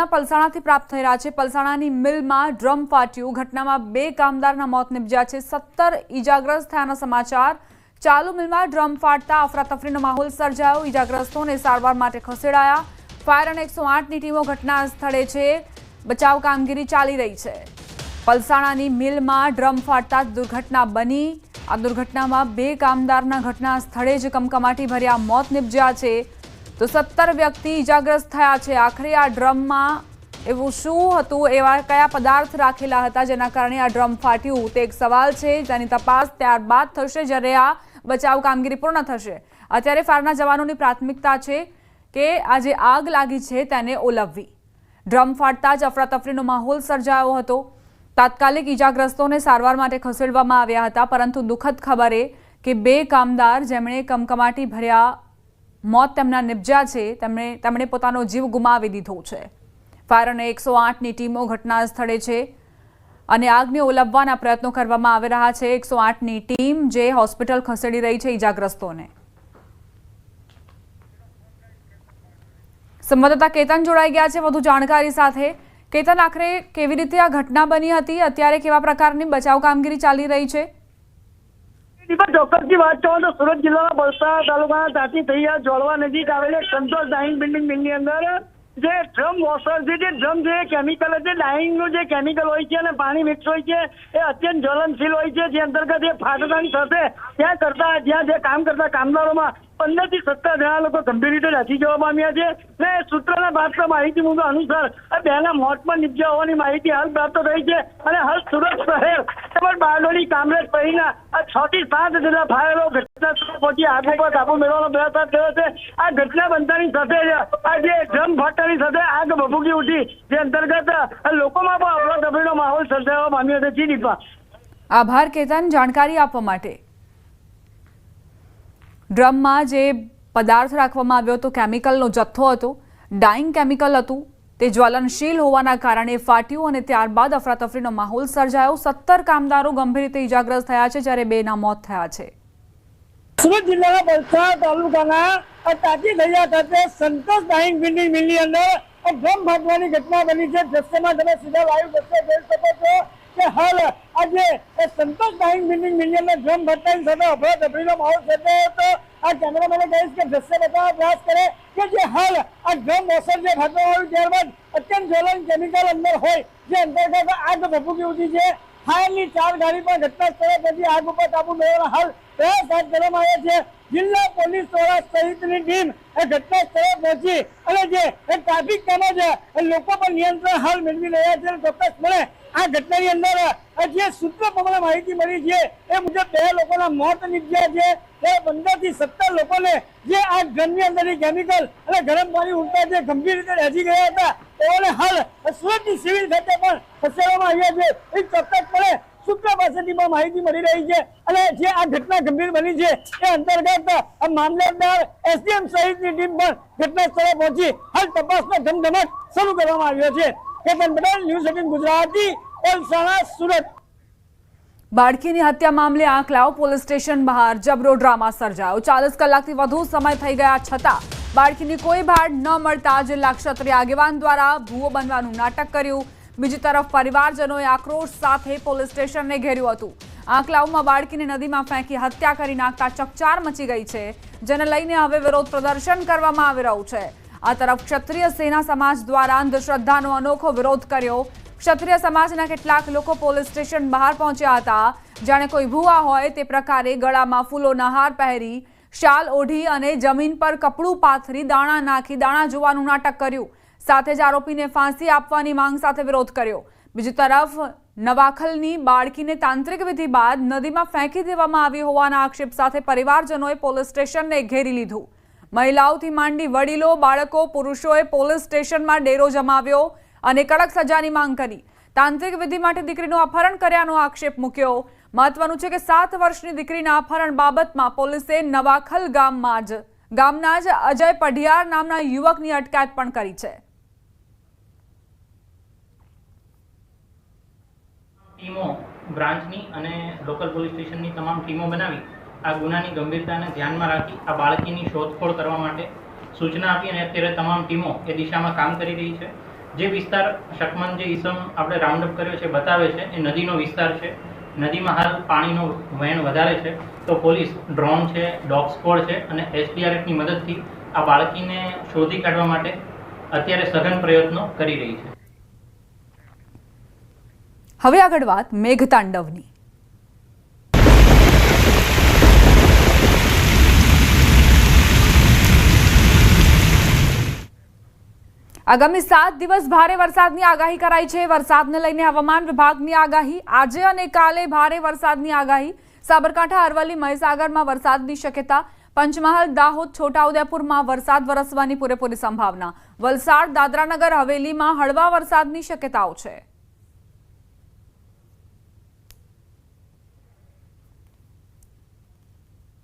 અમદાવાદના પલસાણાથી પ્રાપ્ત થઈ રહ્યા છે। પલસાણાની મિલમાં ડ્રમ ફાટ્યું। ઘટનામાં 2 કામદારના મોત નીપજ્યા છે। 17 ઈજાગ્રસ્ત થયાના સમાચાર। ચાલુ મિલમાં ડ્રમ ફાટતા અફરાતફરીનો માહોલ સર્જાયો। ઈજાગ્રસ્તોને સારવાર માટે ખસેડાયા। ફાયર અને 108ની ટીમો ઘટના સ્થળે છે। બચાવ કામગીરી ચાલી રહી છે। પલસાણાની મિલમાં ડ્રમ ફાટતા દુર્ઘટના બની। આ દુર્ઘટનામાં 2 કામદારના ઘટના સ્થળે જ કમકમાટી ભર્યા મોત નીપજ્યા છે। તો 17 વ્યક્તિ ઈજાગ્રસ્ત થયા છે। આખરે આ ડ્રમમાં એવું શું હતું, એવા કયા પદાર્થ રાખેલા હતા જેના કારણે આ ડ્રમ ફાટ્યું, તે એક સવાલ છે। તેની તપાસ ત્યારબાદ થશે જ્યારે આ બચાવ કામગીરી પૂર્ણ થશે। અત્યારે ફાયરના જવાનોની પ્રાથમિકતા છે કે આ જે આગ લાગી છે તેને ઓલવવી। ડ્રમ ફાટતા જ અફરાતફરીનો માહોલ સર્જાયો હતો। તાત્કાલિક ઈજાગ્રસ્તોને સારવાર માટે ખસેડવામાં આવ્યા હતા, પરંતુ દુઃખદ ખબર એ કે 2 કામદાર જેમણે કમકમાટી ભર્યા મોત તેમના નિપજ્યા છે તેમણે પોતાનો જીવ ગુમાવી દીધો છે। ફાયર અને 108ની ટીમો ઘટના સ્થળે છે અને આગને ઓલવવાના પ્રયત્નો કરવામાં આવી રહ્યા છે। 108ની ટીમ જે હોસ્પિટલ ખસેડી રહી છે ઈજાગ્રસ્તોને। સંવાદદાતા કેતન જોડાઈ ગયા છે વધુ જાણકારી સાથે। કેતન, આખરે કેવી રીતે આ ઘટના બની હતી, અત્યારે કેવા પ્રકારની બચાવ કામગીરી ચાલી રહી છે? ચોક્કસથી વાત કહો તો સુરત જિલ્લાના વલસાડ તાલુકાના તાતી થૈયા જોડવા નજીક આવેલી સંતોષ ડાઇંગ બિલ્ડિંગ મિલની અંદર જે ડ્રમ વોશર છે, જે ડ્રમ જે કેમિકલ છે, ડાઇંગનું જે કેમિકલ હોય છે અને પાણી મિક્સ હોય છે, એ અત્યંત જ્વલનશીલ હોય છે। જે અંતર્ગત એ ફાટવાની સાથે જ્યાં જે કામ કરતા કામદારોમાં 15 થી 17 જણા લોકો ગંભીર રીતે દાઝી જવા પામ્યા છે। ને સૂત્રોના પ્રાપ્ત માહિતી મુજબ અનુસાર આ 2ના મોત પણ નીપજ્યા હોવાની માહિતી હાલ પ્રાપ્ત થઈ છે। અને હાલ સુરત શહેર તેમજ બારડોલી, કામરેજ સહિતના 6 થી 7 જેટલા ફાયરો ઘટના સ્થળે પહોંચી આગ ઉપર કાબુ મેળવવાનો પ્રયાસ થયો છે। આ ઘટના બનતાની સાથે જ આ જે ડ્રમ ફાટવાની સાથે આગ ભભૂકી ઉઠી, જે અંતર્ગત લોકોમાં પણ અફરાતફરીનો માહોલ સર્જાવા પામ્યો છે। જી દીપા, આભાર કેતન જાણકારી આપવા માટે। ડ્રમમાં જે પદાર્થ રાખવામાં આવ્યો હતો કેમિકલનો જથ્થો હતો, ડાઇંગ કેમિકલ હતું, તે જ્વલનશીલ હોવાના કારણે ફાટ્યું અને ત્યારબાદ અફરાતફરીનો માહોલ સર્જાયો। 17 કામદારો ગંભીર રીતે ઈજાગ્રસ્ત થયા છે જ્યારે 2ના મોત થયા છે। સુરત જિલ્લાના વલસાડ તાલુકાના તાતી થૈયા ખાતે સંતોષ ડાઇંગ બિલ્ડિંગ મિલની અંદર ડ્રમ ફાટવાની ઘટના બની છે। દ્રશ્યમાં તમે સીધા લાઈવ દ્રશ્ય જોઈ શકો છો કે હાલ આજે સંતોષ ડાઇંગ બિલ્ડિંગ મિલની અંદર ડ્રમ ફાટવાની સાથે અફરાતફરીનો માહોલ સર્જાયો હતો। આ કેમેરામેને કહીશ કે દ્રશ્ય બતાવવા પ્રયાસ કરે કે જે હાલ આ ડ્રમ વોશર જે ફાટવામાં આવ્યું ત્યારબાદ અત્યંત જ્વલન કેમિકલ અંદર હોય, જે અંતર્ગત આગ ભભૂકી ઉઠી છે। ફાયરની 4 ગાડી પણ ઘટના સ્થળે પહોંચી આગ ઉપર કાબુ મેળવવાનો હાલ પ્રયાસ હાથ ધરવામાં આવ્યો છે। જિલ્લા પોલીસ દ્વારા સહિતની ટીમ એ ઘટના સ્થળે પહોંચી અને જે ટ્રાફિક તેમજ લોકો પર નિયંત્રણ હાલ મેળવી રહ્યા છે। ચોક્કસપણે આ ઘટનાની અંદર જે સૂત્રો પ્રમાણે માહિતી મળી છે એ મુજબ 2 લોકોના મોત નીપજ્યા છે। 15 થી 17 લોકોને જે આ ડ્રમની અંદર કેમિકલ અને ગરમ પાણી ઉડતા જે ગંભીર રીતે દાઝી ગયા હતા તેઓને હાલ સુરતની સિવિલ ખાતે પણ ખસેડવામાં આવ્યા છે। એ ચોક્કસપણે સૂત્રો પાસેથી પણ માહિતી મળી રહી છે અને જે આ ઘટના ગંભીર બની છે એ અંતર્ગત મામલતદાર, એસડીએમ સહિતની ટીમ પણ ઘટના સ્થળે પહોંચી હાલ તપાસનો ધમધમાટ શરૂ કરવામાં આવ્યો છે। કેતન પટેલ, ન્યૂઝ 18 ગુજરાતી, પલસાણા, સુરત। બાળકીની હત્યા મામલે આંકલાવ પોલીસ સ્ટેશન બહાર જબરો ડ્રામા સર્જાયો। 40 કલાકથી વધુ સમય થઈ ગયા છતાં બાળકીની કોઈ ભાડ ન મળતા જિલ્લા ક્ષત્રિય આગેવાન દ્વારા ભૂવો બનવાનું નાટક કર્યું। બીજી તરફ પરિવારજનોએ આક્રોશ સાથે પોલીસ સ્ટેશનને ઘેર્યું હતું। આંકલાવમાં બાળકીને નદીમાં ફેંકી હત્યા કરી નાખતા ચકચાર મચી ગઈ છે, જેને લઈને હવે વિરોધ પ્રદર્શન કરવામાં આવી રહ્યું છે। આ તરફ ક્ષત્રિય સેના સમાજ દ્વારા અંધશ્રદ્ધાનો અનોખો વિરોધ કર્યો। ક્ષત્રિય સમાજના કેટલાક લોકો પોલીસ સ્ટેશન બહાર પહોંચ્યા હતા, જાણે કોઈ ભૂવા હોય તે પ્રકારે ગળામાં ફૂલોના હાર પહેરી, શાલ ઓઢી અને જમીન પર કપડું પાથરી દાણા નાખી દાણા જોવાનું નાટક કર્યું। સાથે જ આરોપીને ફાંસી આપવાની માંગ સાથે વિરોધ કર્યો। બીજી તરફ નવાખલની બાળકીને તાંત્રિક વિધિ બાદ નદીમાં ફેંકી દેવામાં આવી હોવાના આક્ષેપ સાથે પરિવારજનોએ પોલીસ સ્ટેશનને ઘેરી લીધું। મહિલાઓથી માંડી વડીલો, બાળકો, પુરુષોએ પોલીસ સ્ટેશનમાં ડેરો જમાવ્યો અને કડક સજાની માંગ કરી। તાંત્રિક વિધિ માટે દીકરીનું અપહરણ કર્યાનો આક્ષેપ મૂક્યો। મહત્વનું છે કે 7 વર્ષની દીકરીના અપહરણ બાબતમાં પોલીસે નવાખલ ગામના જ અજય પઢિયાર નામના યુવકની અટકાયત પણ કરી છે। ટીમો બ્રાન્ચની અને લોકલ પોલીસ સ્ટેશનની તમામ ટીમો બનાવી આ ગુનાની ગંભીરતાને ધ્યાનમાં રાખી આ બાળકીની શોધખોળ કરવા માટે સૂચના આપી અને અત્યારે તમામ ટીમો એ દિશામાં કામ કરી રહી છે। જે વિસ્તાર શકમન જે ઈસમ આપણે રાઉન્ડ અપ કર્યો છે બતાવે છે એ નદીનો વિસ્તાર છે. નદીમાં હાલ પાણીનો વહેણ વધારે છે, તો પોલીસ ડ્રોન છે, ડોગ સ્ક્વોડ છે અને SDRFની મદદથી આ બાળકીને શોધી કાઢવા માટે અત્યારે સઘન પ્રયત્નો કરી રહી છે. હવે આગળ વાત મેઘતાંડવની. આગામી 7 દિવસ ભારે વરસાદની આગાહી કરાઈ છે. વરસાદને લઈને હવામાન વિભાગની આગાહી. આજે અને કાલે ભારે વરસાદની આગાહી. સાબરકાંઠા, અરવલ્લી, મહીસાગરમાં વરસાદની શક્યતા. પંચમહાલ, દાહોદ, છોટાઉદેપુરમાં વરસાદ વરસવાની પૂરેપૂરી સંભાવના. વલસાડ, દાદરાનગર હવેલીમાં હળવા વરસાદની શક્યતાઓ છે.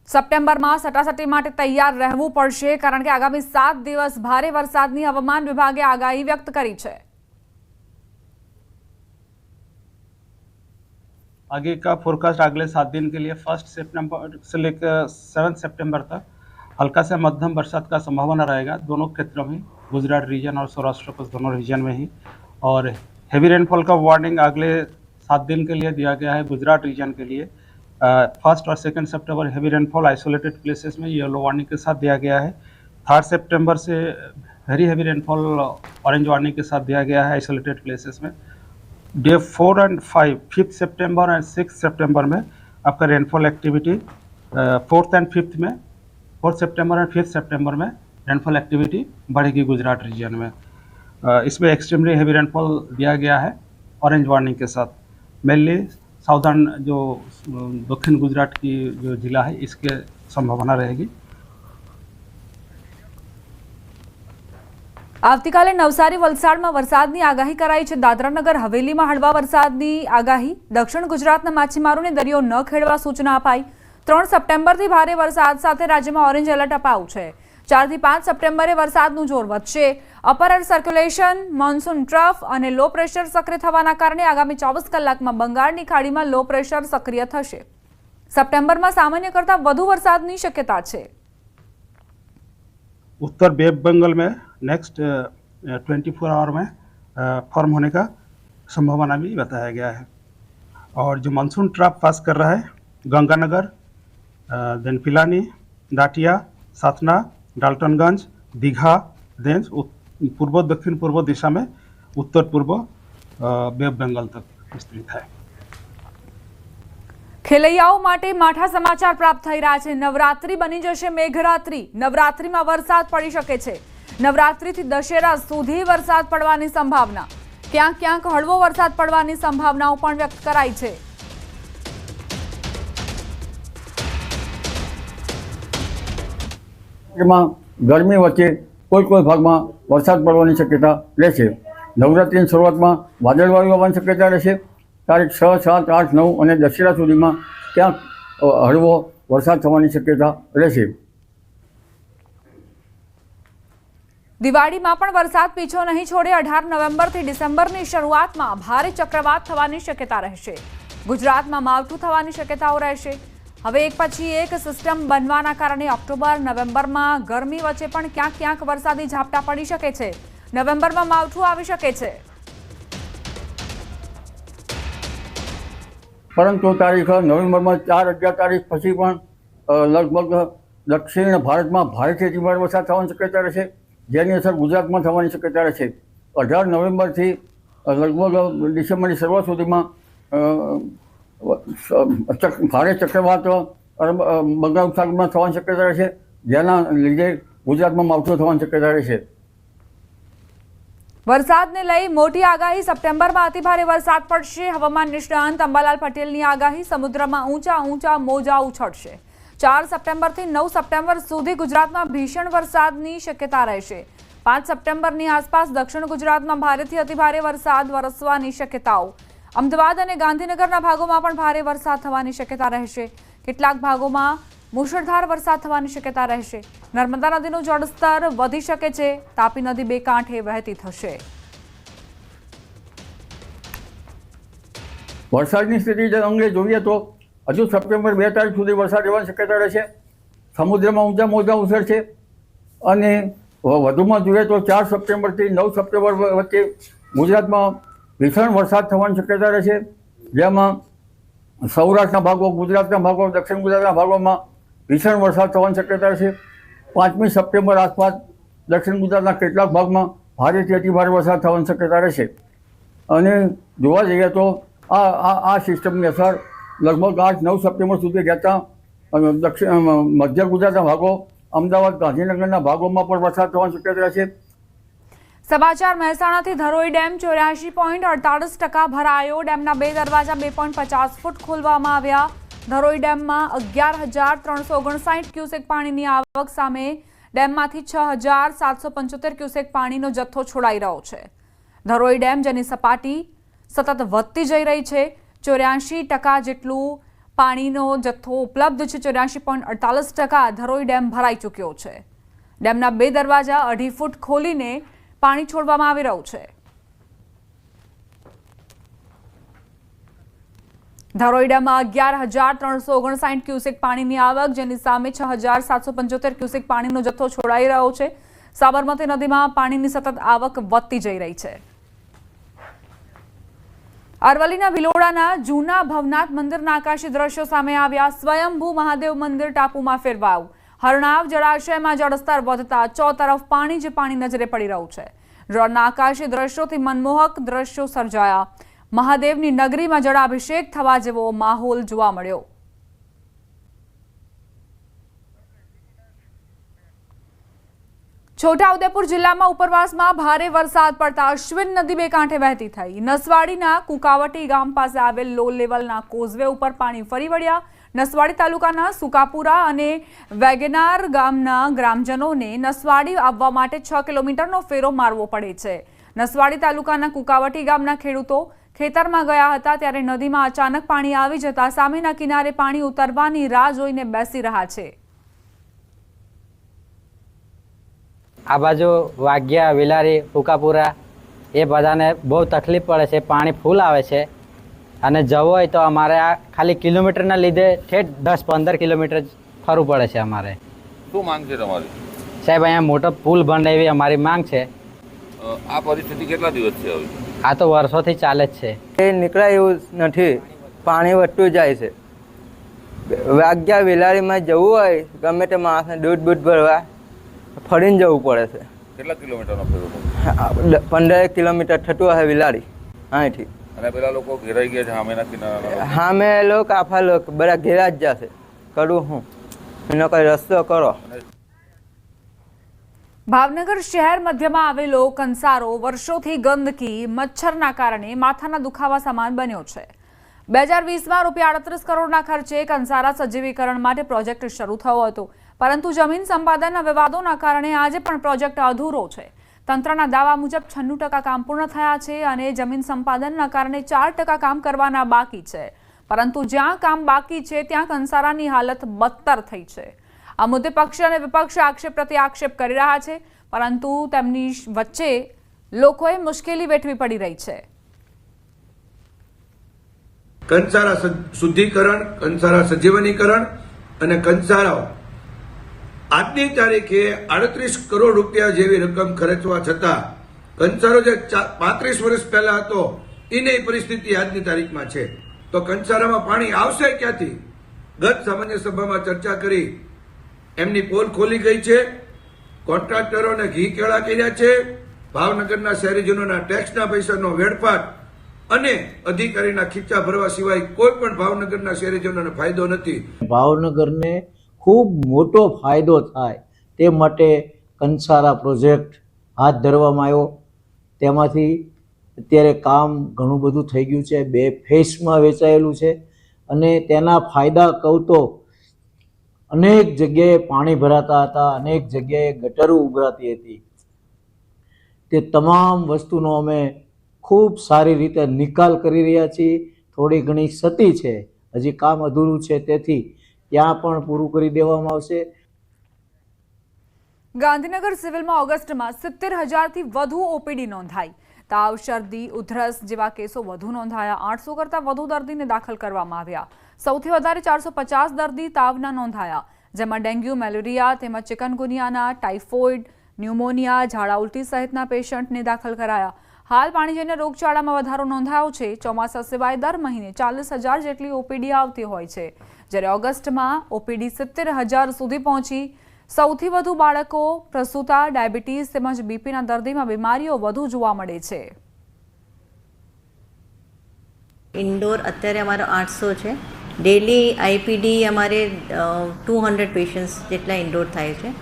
સપ્ટેમ્બરમાં સટાસટી માટે તૈયાર રહેવું પડશે, કારણ કે આગામી 7 દિવસ ભારે વરસાદની હવામાન વિભાગે આગાહી વ્યક્ત કરી છે. आगे का फोरकास्ट अगले 7 दिन के लिए 1 सितंबर से लेकर 7 सितंबर तक हल्का से मध्यम बरसात का संभावना रहेगा दोनों क्षेत्रों में, गुजरात रीजन और सौराष्ट्र को दोनों रीजन में ही. और हेवी रेनफॉल का वार्निंग अगले 7 दिन के लिए दिया गया है गुजरात रीजन के लिए. 1 और 2 सितंबर हेवी रेनफॉल आइसोलेटेड प्लेसेस में येलो वार्निंग के साथ दिया गया है. 3 सितंबर से very heavy rainfall orange warning के साथ दिया गया है आइसोलेटेड प्लेसेस में. डे 4 और 5, 5 सितंबर और 6 सितंबर में आपका rainfall activity 4th and 5th में, 4 सितंबर और 5 सितंबर में रेनफॉल एक्टिविटी बढ़ेगी गुजरात रीजन में. इसमें एक्सट्रीमली हेवी रेनफॉल दिया गया है ऑरेंज वार्निंग के साथ. मेनली साउदर्न जो दक्षिण गुजरात की जो जिला है इसके संभावना रहेगी. આવતીકાલે નવસારી, વલસાડમાં વરસાદની આગાહી કરાઈ છે. દાદરાનગર હવેલીમાં હળવા વરસાદની આગાહી. દક્ષિણ ગુજરાતના માછીમારોને દરિયો ન ખેડવા સૂચના અપાઈ. 3 સપ્ટેમ્બરથી ભારે વરસાદ સાથે રાજ્યમાં ઓરેન્જ એલર્ટ અપાયું છે. 4 થી 5 સપ્ટેમ્બરે વરસાદનું જોર વધશે. Upper air circulation, monsoon trough અને લો પ્રેશર સક્રિય થવાના કારણે આગામી 24 કલાકમાં બંગાળની ખાડીમાં લો પ્રેશર સક્રિય થશે. સપ્ટેમ્બરમાં સામાન્ય કરતાં વધુ વરસાદની શક્યતા છે. उत्तर बे बंगाल में नेक्स्ट 24 आवर में फॉर्म होने का संभावना भी बताया गया है. और जो मानसून ट्रफ पास कर रहा है गंगानगर, देन पिलानी, दाटिया, सातना, डाल्टनगंज, दीघा, देन पूर्व दक्षिण पूर्व दिशा में उत्तर पूर्व बे बंगाल तक विस्तृत है. ખેલૈયાઓ માટે માઠા સમાચાર પ્રાપ્ત થઈ રહ્યા છે. નવરાત્રી બની જશે મેઘરાત્રી. નવરાત્રીમાં વરસાદ પડી શકે છે. નવરાત્રીથી દશેરા સુધી વરસાદ પડવાની સંભાવના. ક્યાંક ક્યાંક હળવો વરસાદ પડવાની સંભાવનાઓ પણ વ્યક્ત કરાઈ છે. ગરમી વચ્ચે કોઈ ભાગમાં વરસાદ પડવાની શક્યતા રહેશે. નવરાત્રિની શરૂઆતમાં વાદળવાયુ આવવાની શક્યતા રહેશે. તારીખ 6, 7, 8, 9 અને દશેરા સુધીમાં ક્યાંક હળવો વરસાદ થવાની શક્યતા રહેશે. દિવાળીમાં પણ વરસાદ પીછો નહીં છોડે. 18 નવેમ્બરથી ડિસેમ્બરની શરૂઆતમાં ભારે ચક્રવાત થવાની શક્યતા રહેશે. ગુજરાતમાં માવઠું થવાની શક્યતાઓ રહેશે. હવે એક પછી એક સિસ્ટમ બનવાના કારણે ઓક્ટોબર, નવેમ્બરમાં ગરમી વચ્ચે પણ ક્યાંક ક્યાંક વરસાદી ઝાપટા પડી શકે છે. નવેમ્બરમાં માવઠું આવી શકે છે. પરંતુ તારીખ નવેમ્બરમાં 4, 11 તારીખ પછી પણ લગભગ દક્ષિણ ભારતમાં ભારેથી ધીમાર વરસાદ થવાની શક્યતા રહેશે, જેની અસર ગુજરાતમાં થવાની શક્યતા રહેશે. 18 નવેમ્બરથી લગભગ ડિસેમ્બરની શરૂઆત સુધીમાં ભારે ચક્રવાત બંગાળ ઉપસાગરમાં થવાની શક્યતા રહેશે, જેના લીધે ગુજરાતમાં માવઠું થવાની શક્યતા રહેશે. વરસાદને લઈ મોટી આગાહી. સપ્ટેમ્બરમાં અતિભારે વરસાદ પડશે. હવામાન નિષ્ણાંત અંબાલાલ પટેલની આગાહી. સમુદ્રમાં ઊંચા મોજા ઉછળશે. 4 સપ્ટેમ્બરથી 9 સપ્ટેમ્બર સુધી ગુજરાતમાં ભીષણ વરસાદની શક્યતા રહેશે. 5 સપ્ટેમ્બરની આસપાસ દક્ષિણ ગુજરાતમાં ભારેથી અતિભારે વરસાદ વરસવાની શક્યતાઓ. અમદાવાદ અને ગાંધીનગરના ભાગોમાં પણ ભારે વરસાદ થવાની શક્યતા રહેશે. કેટલાક ભાગોમાં મુશળધાર વરસાદ થવાની શક્યતા રહેશે. નર્મદા નદીનું જળસ્તર વધી શકે છે. તાપી નદી બે કાંઠે વહેતી થશે. વરસાદની સ્થિતિ અંગે જોઈએ તો હજુ સપ્ટેમ્બર 2 તારીખ સુધી વરસાદ રહેવાની શક્યતા રહેશે. સમુદ્રમાં ઊંચા મોજા ઉછળશે અને વધુમાં જોઈએ તો 4 સપ્ટેમ્બરથી 9 સપ્ટેમ્બર વચ્ચે ગુજરાતમાં ભીષણ વરસાદ થવાની શક્યતા રહેશે, જેમાં સૌરાષ્ટ્રના ભાગો, ગુજરાતના ભાગો, દક્ષિણ ગુજરાતના ભાગોમાં ભીષણ વરસાદ થવાની શક્યતા રહેશે. 5મી સપ્ટેમ્બર આસપાસ દક્ષિણ ગુજરાતના કેટલાક ભાગમાં ભારેથી અતિ ભારે વરસાદ થવાની શક્યતા રહેશે. અને જોવા જઈએ તો આ સિસ્ટમની અસર લગભગ 8-9 સપ્ટેમ્બર સુધી રહેતા મધ્ય ગુજરાતના ભાગો, અમદાવાદ, ગાંધીનગરના ભાગોમાં પણ વરસાદ થવાની શક્યતા રહેશે. સમાચાર મહેસાણાથી ધરોઈ ડેમ 84.48% ભરાયો. ડેમના 2 દરવાજા 2.50 ફૂટ ખોલવામાં આવ્યા. ધરોઈ ડેમમાં 11,359 ક્યુસેક પાણીની આવક સામે ડેમમાંથી 6,775 ક્યુસેક પાણીનો જથ્થો છોડાઈ રહ્યો છે. ધરોઈ ડેમ જેની સપાટી સતત વધતી જઈ રહી છે, 84% જેટલું પાણીનો જથ્થો ઉપલબ્ધ છે. 84.48% ધરોઈ ડેમ ભરાઈ ચૂક્યો છે. ડેમના 2 દરવાજા 2.5 ફૂટ ખોલીને પાણી છોડવામાં આવી રહ્યું છે. ધરોઈ ડેમમાં 11,359 ક્યુસેક પાણીની આવક, જેની સામે 6,775 ક્યુસેક પાણીનો જથ્થો છોડાઈ રહ્યો છે. સાબરમતી નદીમાં પાણીની સતત આવક વધતી જઈ રહી છે. અરવલ્લીના ભિલોડાના જૂના ભવનાથ મંદિરના આકાશી દ્રશ્યો સામે આવ્યા. સ્વયંભૂ મહાદેવ મંદિર ટાપુમાં ફેરવાયું. હરણાવ જળાશયમાં જળસ્તર વધતા ચોતરફ પાણી જ પાણી નજરે પડી રહ્યું છે. રણના આકાશી દ્રશ્યોથી મનમોહક દ્રશ્યો સર્જાયા. મહાદેવની નગરીમાં જળાભિષેક થવા જેવો માહોલ જોવા મળ્યો. છોટાઉદેપુર જિલ્લામાં ઉપરવાસમાં ભારે વરસાદ પડતા અશ્વિન નદી 2 કાંઠે વહેતી થઈ. નસવાડીના કુકાવટી ગામ પાસે આવેલ લો લેવલના કોઝવે ઉપર પાણી ફરી વળ્યા. નસવાડી તાલુકાના સુકાપુરા અને વેગેનાર ગામના ગ્રામજનોને નસવાડી આવવા માટે 6 કિલોમીટરનો ફેરો મારવો પડે છે. નસવાડી તાલુકાના કુકાવટી ગામના ખેડૂતો ખેતરમાં ગયા હતા ત્યારે નદીમાં અચાનક પાણી આવી જતા સામેના કિનારે પાણી ઉતરવાની રાહ જોઈને બેસી રહ્યા છે. આ બાજુ વાઘિયા, વિલારી, ફુકાપુરા એ બધાને બહુ તકલીફ પડે છે. પાણી ફૂલ આવે છે અને જવું હોય તો અમારે આ ખાલી કિલોમીટરના લીધે ઠેઠ 10-15 કિલોમીટર ફરવું પડે છે. અમારે શું માંગ છે તમારી? સાહેબ, અહીંયા મોટો પુલ બને એવી અમારી માંગ છે. આ પરિસ્થિતિ કેટલા દિવસ છે હવે? આ તો વર્ષોથી ચાલે જ છે. એ નીકળાય એવું નથી, પાણી વધતું જાય છે. વાઘિયા વિલારીમાં જવું હોય ગમે તે માણસને દૂધ ભરવા ફરીને જવું પડે છે. કેટલા કિલોમીટરનો ફેરો? 15 કિલોમીટર થતું હશે વિલારી અહીંથી. અને પેલા લોકો ઘેરાઈ ગયા છે સામેના કિનારા? સામે લોકો આફા લોકો બધા ઘેરા જ જશે. કરું હું એનો કઈ રસ્તો કરો. ભાવનગર શહેર મધ્યમાં આવેલો કંસારો વર્ષોથી ગંદકી, મચ્છરના કારણે માથાના દુખાવા સમાન બન્યો છે. 2020માં ₹38 કરોડના ખર્ચે કંસારા સજીવીકરણ માટે પ્રોજેક્ટ શરૂ થયો હતો, પરંતુ જમીન સંપાદનના વિવાદોના કારણે આજે પણ પ્રોજેક્ટ અધૂરો છે. તંત્રના દાવા મુજબ 96% કામ પૂર્ણ થયા છે અને જમીન સંપાદનના કારણે 4% કામ કરવાના બાકી છે. પરંતુ જ્યાં કામ બાકી છે ત્યાં કંસારાની હાલત બદતર થઈ છે. આ મુદ્દે પક્ષ અને વિપક્ષ આક્ષેપ પ્રતિ આક્ષેપ કરી રહ્યા છે, પરંતુ તેમની વચ્ચે લોકોએ મુશ્કેલી વેઠવી પડી રહી છે. કંસારા શુદ્ધિકરણ, કંસારા સજીવનીકરણ અને કંસારા આજની તારીખે 38 કરોડ રૂપિયા જેવી રકમ ખર્ચવા છતાં કંસારો જે 35 વર્ષ પહેલા હતો એની પરિસ્થિતિ આજની તારીખમાં છે. તો કંસારામાં પાણી આવશે ક્યાંથી? ગત સામાન્ય સભામાં ચર્ચા કરી, એમની પોલ ખોલી ગઈ છે, કોન્ટ્રાક્ટરોને ઘી કેળા કર્યા છે, ભાવનગરના શહેરીજનોના ટેક્સના પૈસાનો વેડફાટ અને અધિકારીના ખીચા ભરવા સિવાય કોઈ પણ ભાવનગરના શહેરીજનોને ફાયદો નથી. ભાવનગરને ખૂબ મોટો ફાયદો થાય તે માટે કંસારા પ્રોજેક્ટ હાથ ધરવામાં આવ્યો. તેમાંથી અત્યારે કામ ઘણું બધું થઈ ગયું છે. 2 ફેઝમાં વેચાયેલું છે અને તેના ફાયદા કહું તો અનેક જગ્યાએ પાણી ભરાતા હતા, અનેક જગ્યાએ ગટરો ઉભરાતી હતી. તે તમામ વસ્તુનો અમે ખૂબ સારી રીતે નિકાલ કરી રહ્યા છીએ. થોડી ઘણી ક્ષતિ છે, હજી કામ અધૂરું છે, તેથી ત્યાં પણ પૂરું કરી દેવામાં આવશે. ગાંધીનગર સિવિલમાં ઓગસ્ટમાં 70,000થી વધુ ઓપીડી નોંધાઈ. તાવ, શરદી, ઉધરસ જેવા કેસો વધુ નોંધાયા. 800 કરતાં વધુ દર્દીને દાખલ કરવામાં આવ્યા. સૌથી વધારે 450 દર્દી તાવના નોંધાયા, જેમાં ડેન્ગ્યુ, મેલેરિયા તેમજ ચિકનગુનિયાના, ટાઇફોઇડ, ન્યુમોનિયા, ઝાડા ઉલટી સહિતના પેશન્ટને દાખલ કરાયા. હાલ પાણીજન્ય રોગચાળામાં વધારો નોંધાયો છે. ચોમાસા સિવાય દર મહિને 40,000 જેટલી ઓપીડી આવતી હોય છે, જ્યારે ઓગસ્ટમાં ઓપીડી 70,000 સુધી પહોંચી. સૌથી વધુ બાળકો, પ્રસૂતા, ડાયાબિટીસ તેમજ બીપીના દર્દીમાં બીમારીઓ વધુ જોવા મળે છે. ઇન્ડોર અત્યારે અમારો 800 છે. ડેલી આઈપીડી અમારે 200 પેશન્ટ્સ જેટલા ઇન્ડોર થાય છે.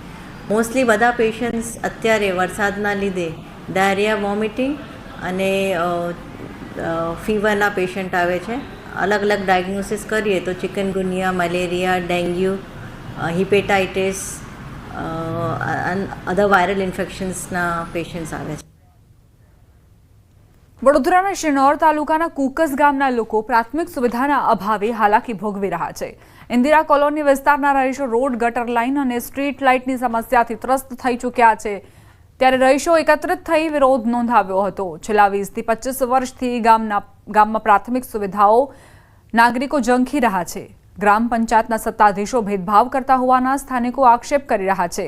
મોસ્ટલી બધા પેશન્ટ્સ અત્યારે વરસાદના લીધે ડાયરિયા, વોમિટિંગ અને ફીવરના પેશન્ટ આવે છે. અલગ અલગ ડાયગ્નોસિસ કરીએ તો ચિકનગુનિયા, મલેરિયા, ડેન્ગ્યુ, હિપેટાઇટિસ, અધર વાયરલ ઇન્ફેક્શન્સના પેશન્ટ્સ આવે છે. વડોદરાના શિનોર તાલુકાના કુકસ ગામના લોકો પ્રાથમિક સુવિધાના અભાવે હાલાકી ભોગવી રહ્યા છે. ઇન્દિરા કોલોની વિસ્તારના રહીશો રોડ, ગટર લાઇન અને સ્ટ્રીટ લાઇટની સમસ્યાથી ત્રસ્ત થઈ ચૂક્યા છે. ત્યારે રહીશો એકત્રિત થઈ વિરોધ નોંધાવ્યો હતો. છેલ્લા 20 થી 25 વર્ષથી ગામમાં પ્રાથમિક સુવિધાઓ નાગરિકો ઝંખી રહ્યા છે. ગ્રામ પંચાયતના સત્તાધીશો ભેદભાવ કરતા હોવાના સ્થાનિકો આક્ષેપ કરી રહ્યા છે.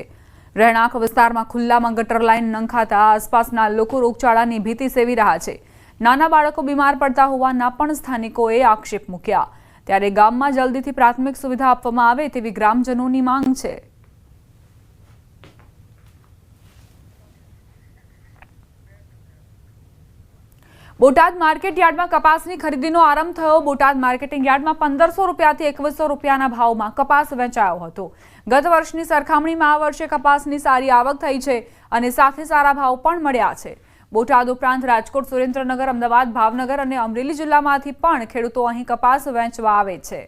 રહેણાંક વિસ્તારમાં ખુલ્લામાં ગટર લાઇન નંખાતા આસપાસના લોકો રોગચાળાની ભીતિ સેવી રહ્યા છે. નાના બાળકો બીમાર પડતા હોવાના પણ સ્થાનિકોએ આક્ષેપ મૂક્યા. ત્યારે ગામમાં જલ્દીથી પ્રાથમિક સુવિધા આપવામાં આવે તેવી ગ્રામજનોની માંગ છે. બોટાદ માર્કેટ યાર્ડમાં કપાસની ખરીદીનો આરંભ થયો. બોટાદ માર્કેટિંગ યાર્ડમાં 1500 રૂપિયાથી 2100 રૂપિયાના ભાવમાં કપાસ વેચાયો હતો. ગત વર્ષની સરખામણીમાં આ વર્ષે કપાસની સારી આવક થઈ છે અને સાથે સારા ભાવ પણ મળ્યા છે. બોટાદ ઉપરાંત રાજકોટ, સુરેન્દ્રનગર, અમદાવાદ, ભાવનગર અને અમરેલી જિલ્લામાંથી પણ ખેડૂતો અહીં કપાસ વેચવા આવે છે.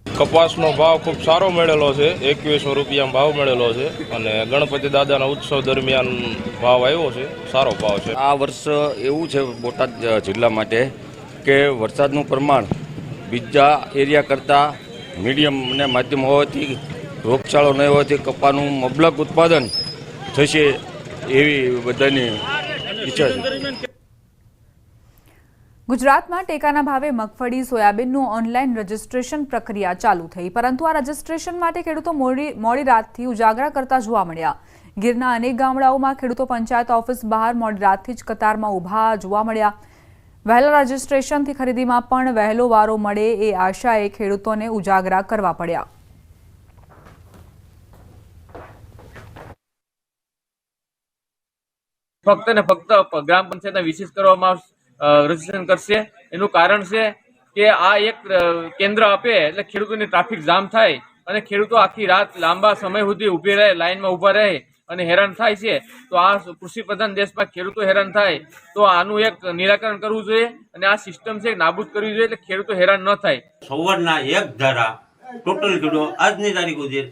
કપાસનો ભાવ ખૂબ સારો મળેલો છે. 2100 રૂપિયા ભાવ મળેલો છે અને ગણપતિ દાદાના ઉત્સવ દરમિયાન ભાવ આવ્યો છે. સારો ભાવ છે. આ વર્ષ એવું છે બોટાદ જિલ્લા માટે કે વરસાદનું પ્રમાણ બીજા એરિયા કરતાં મીડિયમ અને માધ્યમ હોવાથી રોગચાળો ન હોવાથી કપાસનું મબલક ઉત્પાદન થશે એવી બધાની ઈચ્છા છે. ગુજરાતમાં ટેકાના ભાવે મગફળી, સોયાબીનનું ઓનલાઈન રજીસ્ટ્રેશન પ્રક્રિયા ચાલુ થઈ, પરંતુ આ રજીસ્ટ્રેશન માટે ખેડૂતો મોડી રાતથી ઉજાગરા કરતા જોવા મળ્યા. ગીરના અનેક ગામડાઓમાં ખેડૂતો પંચાયત ઓફિસ બહાર મોડી રાતથી જ કતારમાં ઊભા જોવા મળ્યા. વહેલા રજીસ્ટ્રેશનથી ખરીદીમાં પણ વહેલો વારો મળે એ આશાએ ખેડૂતોને ઉજાગરા કરવા પડ્યા. ફક્ત ને ફક્ત ગ્રામ પંચાયતના વિશેષ કરવામાં રજીસ્ટ્રેશન કરશે. એનું કારણ છે કે આ એક કેન્દ્ર આપે એટલે ખેડૂતોની ટ્રાફિક જામ થાય અને ખેડૂતો આખી રાત લાંબા સમય સુધી ઊભી રહે, લાઇનમાં ઊભા રહે અને હેરાન થાય છે. તો આ કૃષિ પ્રધાન દેશમાં ખેડૂતો હેરાન થાય તો આનું એક નિરાકરણ કરવું જોઈએ અને આ સિસ્ટમ છે નાબૂદ કરવી જોઈએ એટલે ખેડૂતો હેરાન ન થાય. સવારના 1 ધારા ટોટલ ખેડૂતો આજની તારીખ સુધી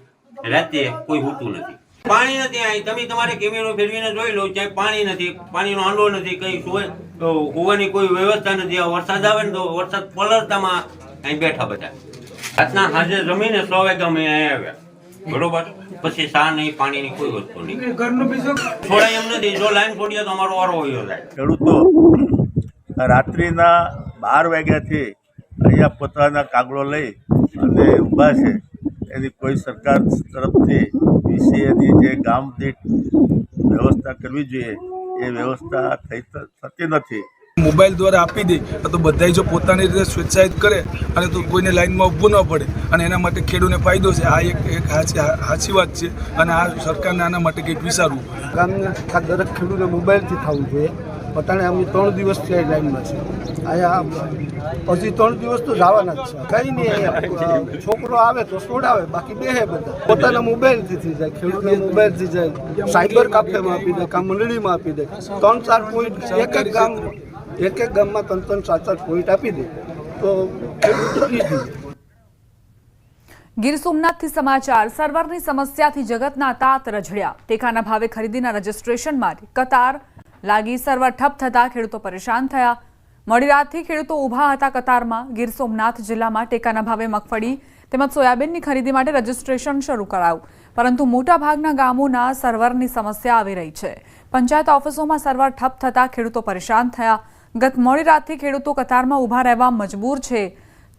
રાતે કોઈ હોતું નથી. પાણી નથી. અહીં તમે તમારે કેમેરો ફેરવીને જોઈ લો, ક્યાંય પાણી નથી, પાણીનો આંડો નથી, કઈ હોવાની કોઈ વ્યવસ્થા નથી. વરસાદ આવે ને તો વરસાદ પલળતામાં અહીં બેઠા બધા. રાતના સાંજે જમીને 100 વાગે અમે અહીં આવ્યા, બરોબર. પછી ચા નહીં, પાણીની કોઈ વસ્તુ નહીં. છોડાય એમ નથી. જો લાઈન છોડીએ તો અમારો વારો હોય જાય. ખેડૂતો રાત્રિના 12 વાગ્યાથી અહીંયા પોતાના કાગળો લઈ અને ઊભા છે. એની કોઈ સરકાર તરફથી વિશેની જે ગામ દીઠ વ્યવસ્થા કરવી જોઈએ એ વ્યવસ્થા થતી નથી. મોબાઈલ દ્વારા આપી દે તો બધા જો પોતાની રીતે સ્વેચ્છાયિત કરે અને તો કોઈને લાઈનમાં ઊભું ન પડે અને એના માટે ખેડૂતને ફાયદો છે. આ એક સાચી વાત છે અને આ સરકારને આના માટે કંઈક વિચારવું પડે. ગામના દરેક ખેડૂતને મોબાઈલથી થવું જોઈએ. પોતાને અમે 3 દિવસ થયા લાઈનમાં છે. અહીંયા હજી 3 દિવસ તો જવાના જ છે. કંઈ નહીં, છોકરો આવે તો છોડાવે, બાકી બેહે બધા. પોતાના મોબાઈલથી થઈ જાય, ખેડૂતને મોબાઈલથી જાય, સાયબર કાફેમાં આપી દે, કાં મંડળીમાં આપી દે. 3-4 પોઈન્ટ એક ગામમાં 3-4 પોઈન્ટ આપી દે તો ગીર સોમનાથથી સમાચાર. સર્વરની સમસ્યાથી જગતના તાત રઝળ્યા. ટેકાના ભાવે ખરીદીના રજીસ્ટ્રેશન માટે કતાર લાગી સર્વર ઠપ થતા ખેડૂતો પરેશાન થયા. મોડી રાતથી ખેડૂતો ઊભા હતા કતારમાં. ગીર સોમનાથ જિલ્લામાં ટેકાના ભાવે મગફળી તેમજ સોયાબીનની ખરીદી માટે રજીસ્ટ્રેશન શરૂ કરાયું, પરંતુ મોટાભાગના ગામોના સર્વરની સમસ્યા આવી રહી છે. પંચાયત ઓફિસોમાં સર્વર ઠપ થતા ખેડૂતો પરેશાન થયા. ગત મોડી રાતથી ખેડૂતો કતારમાં ઊભા રહેવા મજબૂર છે.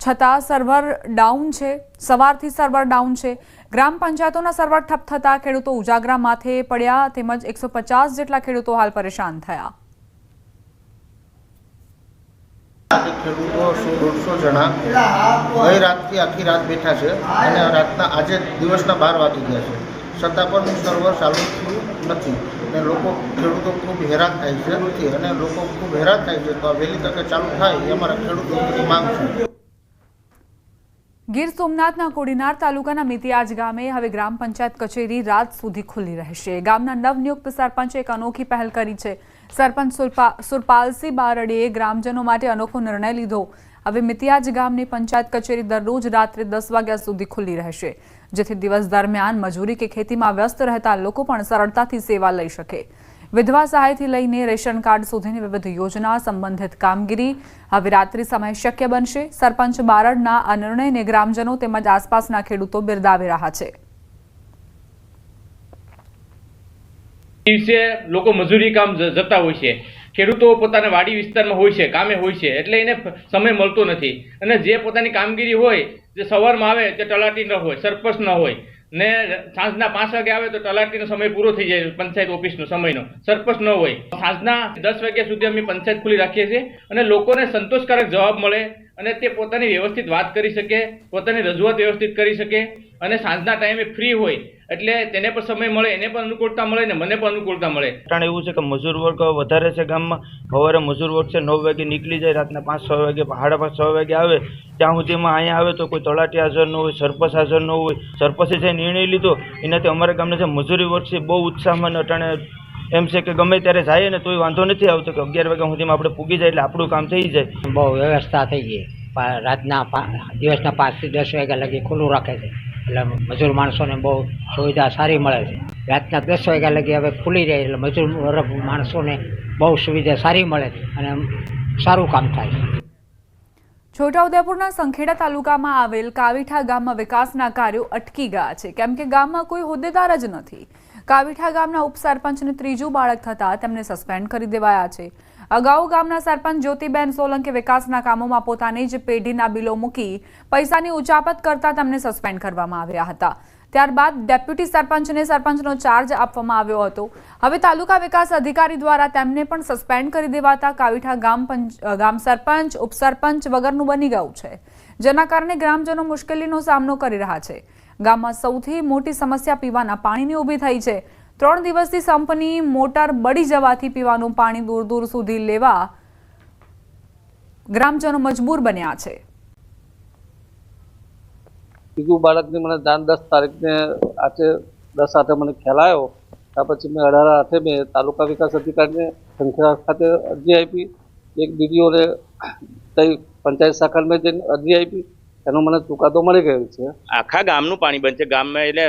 છતાં સર્વર ડાઉન છે. સવારથી સર્વર ડાઉન છે. ગ્રામ પંચાયતોના સર્વર ઠપ થતા ખેડૂતો ઉજાગરા માથે પડ્યા તેમજ 150 જેટલા ખેડૂતો હાલ પરેશાન થયા. ખેડૂતો 100-150 જણા ગઈ રાતથી આખી રાત બેઠા છે અને રાતના આજે દિવસના 12 વાગી ગયા છે, છતાં પણ સર્વર ચાલુ થયું નથી અને ખેડૂતો ખૂબ હેરાન થાય છે અને લોકો ખૂબ હેરાન થાય છે. તો આ વહેલી તકે ચાલુ થાય એ અમારા ખેડૂતોની માંગ છે. ગીર સોમનાથના કોડીનાર તાલુકાના મિતિયાજ ગામે હવે ગ્રામ પંચાયત કચેરી રાત સુધી ખુલ્લી રહેશે. ગામના નવનિયુક્ત સરપંચે એક અનોખી પહેલ કરી છે. સરપંચ સુરપાલસિંહ બારડેએ ગ્રામજનો માટે અનોખો નિર્ણય લીધો. હવે મિતિયાજ ગામની પંચાયત કચેરી દરરોજ રાત્રે 10 વાગ્યા સુધી ખુલ્લી રહેશે, જેથી દિવસ દરમિયાન મજૂરી કે ખેતીમાં વ્યસ્ત રહેતા લોકો પણ સરળતાથી સેવા લઈ શકે. વિધવા સહાયથી લઈને રેશન કાર્ડ સુધીની વિવિધ યોજના સંબંધિત કામગીરી હવે રાત્રિ સમયે શક્ય બનશે. સરપંચ બારડના આ નિર્ણયને ગ્રામજનો તેમજ આસપાસના ખેડૂતો બિરદાવી રહ્યા છે. દિવસે લોકો મજૂરી કામ જતા હોય છે, ખેડૂતો પોતાના વાડી વિસ્તારમાં હોય છે, કામે હોય છે, એટલે એને સમય મળતો નથી અને જે પોતાની કામગીરી હોય જે સવારમાં આવે તે તલાટી ન હોય, સરપંચ ન હોય ને સાંજના 5 વાગે આવે તો તલાટીનો સમય પૂરો થઈ જાય, પંચાયત ઓફિસનો સમયનો, સરપંચ ન હોય. સાંજના 10 વાગ્યા સુધી અમે પંચાયત ખુલ્લી રાખીએ છીએ અને લોકોને સંતોષકારક જવાબ મળે અને તે પોતાની વ્યવસ્થિત વાત કરી શકે, પોતાની રજૂઆત વ્યવસ્થિત કરી શકે અને સાંજના ટાઈમે ફ્રી હોય એટલે તેને પણ સમય મળે, એને પણ અનુકૂળતા મળે ને મને પણ અનુકૂળતા મળે. કારણ એવું છે કે મજૂર વર્ગ વધારે છે ગામમાં. સવારે મજૂર વર્ગ છે 9 વાગે નીકળી જાય, રાતના 5-6 વાગે 5:30-6 વાગે આવે. ત્યાં સુધીમાં અહીંયા આવે તો કોઈ તલાટી હાજર ન હોય, સરપંચ હાજર ન હોય. સરપંચે જે નિર્ણય લીધો એનાથી અમારા ગામના જે મજૂરી વર્ગ છે બહુ ઉત્સાહમાં અટાણે એમ છે કે ગમે ત્યારે જાય ને તોય વાંધો નથી આવતો કે 11 વાગ્યા સુધીમાં આપણે પૂગી જાય એટલે આપણું કામ થઈ જાય. બહુ વ્યવસ્થા થઈ ગઈ. રાતના દિવસના 5 થી 10 વાગ્યા લગી ખુલ્લું રાખે છે એટલે મજૂર માણસોને બહુ સુવિધા સારી મળે છે. રાતના 10 વાગ્યા લગી હવે ખુલ્લી રહે એટલે મજૂર વર્ગ માણસોને બહુ સુવિધા સારી મળે અને સારું કામ થાય છે. છોટાઉદેપુરના સંખેડા તાલુકામાં આવેલ કાવીઠા ગામમાં વિકાસના કાર્યો અટકી ગયા છે, કેમ કે ગામમાં કોઈ હોદ્દેદાર જ નથી. કાવીઠા ગામના ઉપસરપંચને ત્રીજું બાળક થતાં તેમને સસ્પેન્ડ કરી દેવાયા છે. અગાઉ ગામના સરપંચ જ્યોતિબેન સોલંકે વિકાસના કામોમાં પોતાની જ પેઢીના બિલો મૂકી પૈસાની ઉચાપત કરતા તેમને સસ્પેન્ડ કરવામાં આવ્યા હતા. ત્યારબાદ ડેપ્યુટી સરપંચને સરપંચનો ચાર્જ આપવામાં આવ્યો હતો. હવે તાલુકા વિકાસ અધિકારી દ્વારા તેમને પણ સસ્પેન્ડ કરી દેવાતા કાવીઠા ગામ સરપંચ ઉપસરપંચ વગરનું બની ગયું છે, જેના કારણે ગ્રામજનો મુશ્કેલીનો સામનો કરી રહ્યા છે. ગામમાં સૌથી મોટી સમસ્યા પીવાના પાણીની ઊભી થઈ છે. 3 દિવસથી સંપની મોટર બળી જવાથી પીવાનું પાણી દૂર દૂર સુધી લેવા ગ્રામજનો મજબૂર બન્યા છે. બીજું બાળકની મને જાણ 10 તારીખને આજે 10 આઠે મને ખ્યાલ આવ્યો. ત્યાર પછી મેં 18 આઠે મેં તાલુકા વિકાસ અધિકારીને સંખેડા ખાતે અરજી આપી. એક ડીડીઓને પંચાયત શાખામાં જઈને અરજી આપી. એનો મને ચુકાદો મળી ગયો છે. આખા ગામનું પાણી બંધ છે. ગામમાં એટલે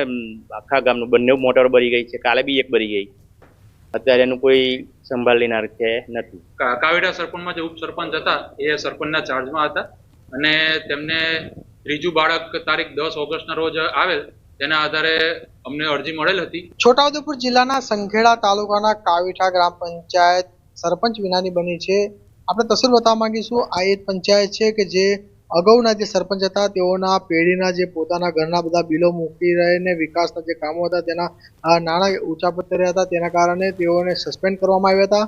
આખા ગામનું બંને મોટર બળી ગઈ છે, કાલે બી એક બળી ગઈ. અત્યારે એનું કોઈ સંભાળ લેનાર છે નથી. કાવીઠા સરપંચમાં જે ઉપસરપંચ હતા એ સરપંચના ચાર્જમાં હતા અને તેમને ત્રીજું બાળક તારીખ 10 ઓગસ્ટના રોજ આવેલ, તેના આધારે અમને અરજી મળેલ હતી. છોટાઉદેપુર જિલ્લાના સંખેડા તાલુકાના કાવીઠા ગ્રામ પંચાયત સરપંચ વિનાની બની છે. આપણે તસવીર બતાવવા માંગીશું. આ એ પંચાયત છે કે જે અગાઉના જે સરપંચ હતા તેઓના પેઢીના જે પોતાના ઘરના બધા બિલો મૂકી રહીને વિકાસના જે કામો હતા તેના નાણાં ઉચાપત કર્યા હતા, તેના કારણે તેઓને સસ્પેન્ડ કરવામાં આવ્યા હતા.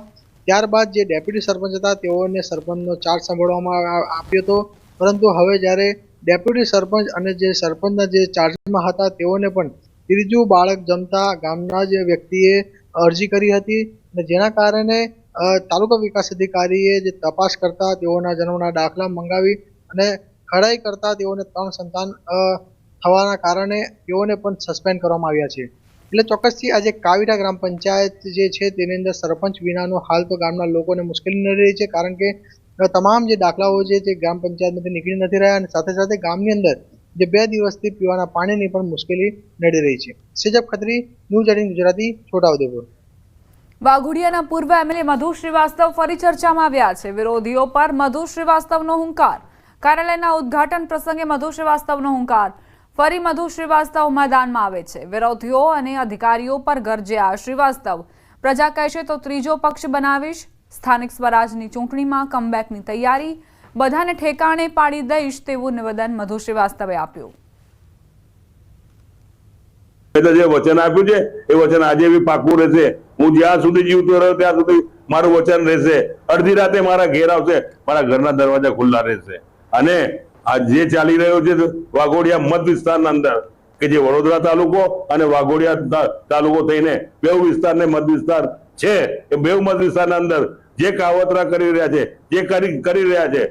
ત્યારબાદ જે ડેપ્યુટી સરપંચ હતા તેઓને સરપંચનો ચાર્જ સંભાળવામાં આપ્યો હતો, પરંતુ હવે જ્યારે ડેપ્યુટી સરપંચ અને જે સરપંચના જે ચાર્જમાં હતા તેઓને પણ ત્રીજું બાળક જમતા ગામના જે વ્યક્તિએ અરજી કરી હતી અને જેના કારણે તાલુકા વિકાસ અધિકારીએ જે તપાસ કરતા તેઓના જન્મના દાખલા મંગાવી અને ખરાઈ કરતા તેઓને 3 સંતાન થવાના કારણે તેઓને પણ સસ્પેન્ડ કરવામાં આવ્યા છે. એટલે ચોક્કસથી આજે કાવીઠા ગ્રામ પંચાયત જે છે તેની અંદર સરપંચ વિનાનો હાલ તો ગામના લોકોને મુશ્કેલી નડી રહી છે, કારણ કે તમામ જે દાખલાઓ છે તે ગ્રામ પંચાયતમાંથી નીકળી નથી રહ્યા અને સાથે સાથે ગામની અંદર જે 2 દિવસથી પીવાના પાણીની પણ મુશ્કેલી નડી રહી છે. સેજબ ખત્રી, ન્યૂઝ 18 ગુજરાતી, છોટાઉદેપુર. વાઘોડિયાના પૂર્વ એમએલએ મધુ શ્રીવાસ્તવ ફરી ચર્ચામાં આવ્યા છે. વિરોધીઓ પર મધુ શ્રીવાસ્તવનો હુંકાર. કાર્યાલયના ઉદ્ઘાટન પ્રસંગે મધુ શ્રીવાસ્તવનો હુંકાર. ફરી મધુ શ્રીવાસ્તવ મેદાનમાં આવે છે. વિરોધીઓ અને અધિકારીઓ પર ગરજ્યા શ્રીવાસ્તવ. પ્રજા કહેશે તો ત્રીજો પક્ષ બનાવીશ. સ્થાનિક સ્વરાજની ચૂંટણીમાં કમબેકની તૈયારી. બધાને ઠેકાણે પાડી દઈશ તેવું નિવેદન મધુ શ્રીવાસ્તવે આપ્યું. એટલે જે વચન આપ્યું છે એ વચન આજે બી પાકું રહેશે. હું જ્યાં સુધી જીવતો રહ્યો ત્યાં સુધી મારું વચન રહેશે. અડધી રાતે મારા ઘેર આવશે, મારા ઘરના દરવાજા ખુલ્લા રહેશે. અને આ જે ચાલી રહ્યો છે વાઘોડિયા મત વિસ્તારના અંદર, કે જે વડોદરા તાલુકો અને વાઘોડિયા તાલુકો થઈને બેઉ વિસ્તારને મત વિસ્તાર છે, એ બેઉ મત વિસ્તારના અંદર જે કાવતરા કરી રહ્યા છે, જે કરી રહ્યા છે,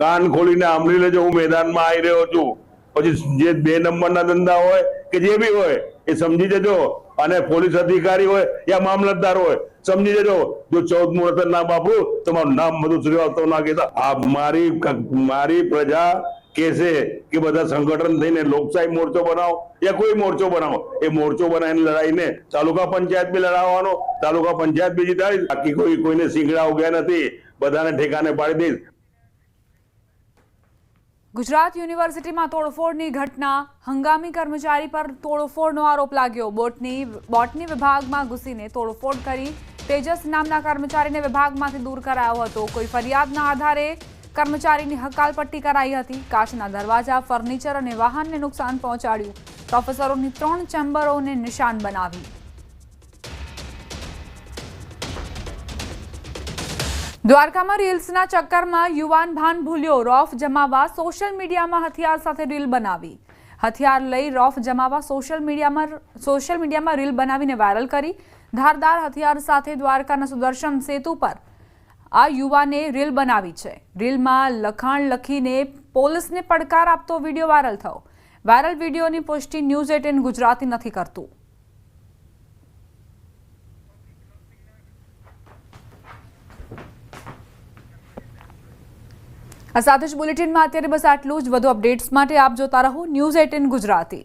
કાન ખોલીને આંબળી લેજો. હું મેદાનમાં આવી રહ્યો છું. પછી જે 2 નંબરના ધંધા હોય કે જે બી હોય એ સમજી જજો. અને પોલીસ અધિકારી હોય યા મામલતદાર હોય, સમજી જજો. જો 14 મુહૂર્ત ના બાપુ તમારું નામ મધુ શ્રીવાસ્તવ ના કહેતા. આ મારી પ્રજા કહેશે કે બધા સંગઠન થઈને લોકશાહી મોરચો બનાવો યા કોઈ મોરચો બનાવો. એ મોરચો બનાવીને લડાઈને તાલુકા પંચાયત બી લડાવવાનો, તાલુકા પંચાયત બી જીતાડી. બાકી કોઈને સિંગડા ઉગ્યા નથી. બધાને ઠેકાને પાડી દઈશ. ગુજરાત યુનિવર્સિટીમાં તોડફોડની ઘટના. હંગામી કર્મચારી પર તોડફોડનો આરોપ લાગ્યો. બોટની વિભાગમાં ઘૂસીને તોડફોડ કરી તેજસ નામના કર્મચારીને વિભાગમાંથી દૂર કરાયો હતો. કોઈ ફરિયાદના આધારે કર્મચારીની હકાલપટ્ટી કરાઈ હતી. કાચના દરવાજા, ફર્નિચર અને વાહનને નુકસાન પહોંચાડ્યું. પ્રોફેસરોની 3 ચેમ્બરોને નિશાન બનાવી. દ્વારકામાં રીલ્સના ચક્કરમાં યુવાન ભાન ભૂલ્યો. રોફ જમાવવા સોશિયલ મીડિયામાં હથિયાર સાથે રીલ બનાવી. હથિયાર લઈ રોફ જમાવવા સોશિયલ મીડિયામાં રીલ બનાવીને વાયરલ કરી. ધારદાર હથિયાર સાથે દ્વારકાના સુદર્શન સેતુ પર આ યુવાને રીલ બનાવી છે. રીલમાં લખાણ લખીને પોલીસને પડકાર આપતો વિડીયો વાયરલ થયો. વાયરલ વિડીયોની પુષ્ટિ ન્યૂઝ 18 ગુજરાતી નથી કરતું. આ સાથે જ બુલેટિનમાં અત્યારે બસ આટલું જ. વધુ અપડેટ્સ માટે આપ જોતા રહો ન્યૂઝ 18 ગુજરાતી.